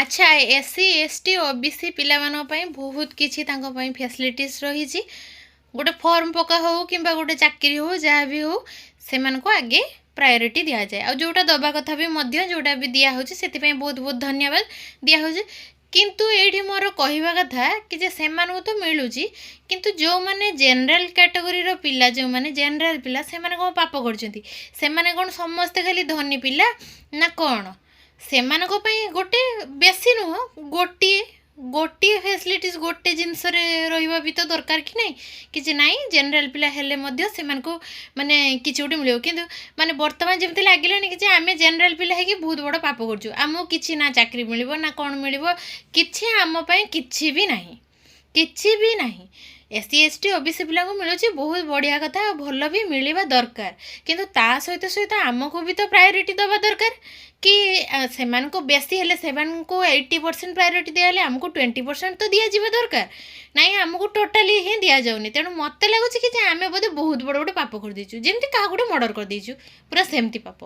ଆଚ୍ଛା SC ST OBC ପିଲାମାନଙ୍କ ପାଇଁ ବହୁତ କିଛି ତାଙ୍କ ପାଇଁ ଫ୍ୟାସିଲିଟିସ୍ ରହିଛି। ଗୋଟେ ଫର୍ମ ପକା ହଉ କିମ୍ବା ଗୋଟେ ଚାକିରି ହଉ ଯାହା ବି ହଉ ସେମାନଙ୍କୁ ଆଗେ ପ୍ରାୟୋରିଟି ଦିଆଯାଏ। ଆଉ ଯେଉଁଟା ଦେବା କଥା ବି ମଧ୍ୟ ଯେଉଁଟା ବି ଦିଆହେଉଛି ସେଥିପାଇଁ ବହୁତ ବହୁତ ଧନ୍ୟବାଦ ଦିଆହେଉଛି। କିନ୍ତୁ ଏଇଠି ମୋର କହିବା କଥା କି ଯେ ସେମାନଙ୍କୁ ତ ମିଳୁଛି, କିନ୍ତୁ ଯେଉଁମାନେ ଜେନେରାଲ କ୍ୟାଟେଗୋରିର ପିଲା, ଯେଉଁମାନେ ଜେନେରାଲ ପିଲା ସେମାନେ କ'ଣ ପାପ କରୁଛନ୍ତି? ସେମାନେ କ'ଣ ସମସ୍ତେ ଖାଲି ଧନୀ ପିଲା ନା କ'ଣ? ସେମାନଙ୍କ ପାଇଁ ଗୋଟେ ବେଶୀ ନୁହଁ, ଗୋଟିଏ ଗୋଟିଏ ଫ୍ୟାସିଲିଟିସ୍ ଗୋଟେ ଜିନିଷରେ ରହିବା ବି ତ ଦରକାର କି ନାହିଁ? କିଛି ନାହିଁ, ଜେନେରାଲ ପିଲା ହେଲେ ମଧ୍ୟ ସେମାନଙ୍କୁ ମାନେ କିଛି ଗୋଟେ ମିଳିବ। କିନ୍ତୁ ମାନେ ବର୍ତ୍ତମାନ ଯେମିତି ଲାଗିଲାଣି କି ଯେ ଆମେ ଜେନେରାଲ ପିଲା ହେଇକି ବହୁତ ବଡ଼ ପାପ କରୁଛୁ, ଆମକୁ କିଛି ନା ଚାକିରି ମିଳିବ ନା କ'ଣ ମିଳିବ, କିଛି ଆମ ପାଇଁ କିଛି ବି ନାହିଁ, କିଛି ବି ନାହିଁ। S C S T OBC ପିଲାଙ୍କୁ ମିଳୁଛି, ବହୁତ ବଢ଼ିଆ କଥା, ଆଉ ଭଲ ବି ମିଳିବା ଦରକାର। କିନ୍ତୁ ତା ସହିତ ସହିତ ଆମକୁ ବି ତ ପ୍ରାୟୋରିଟି ଦେବା ଦରକାର କି ସେମାନଙ୍କୁ ବେଶୀ ହେଲେ ସେମାନଙ୍କୁ 80% ପ୍ରାୟୋରିଟି ଦିଆହେଲେ ଆମକୁ 20% ତ ଦିଆଯିବା ଦରକାର। ନାଇଁ ଆମକୁ ଟୋଟାଲି ହିଁ ଦିଆଯାଉନି। ତେଣୁ ମୋତେ ଲାଗୁଛି କି ଯେ ଆମେ ବୋଧେ ବହୁତ ବଡ଼ ଗୋଟେ ପାପ କରିଦେଇଛୁ, ଯେମିତି କାହାକୁ ଗୋଟେ ମର୍ଡ଼ର କରିଦେଇଛୁ, ପୁରା ସେମିତି ପାପ।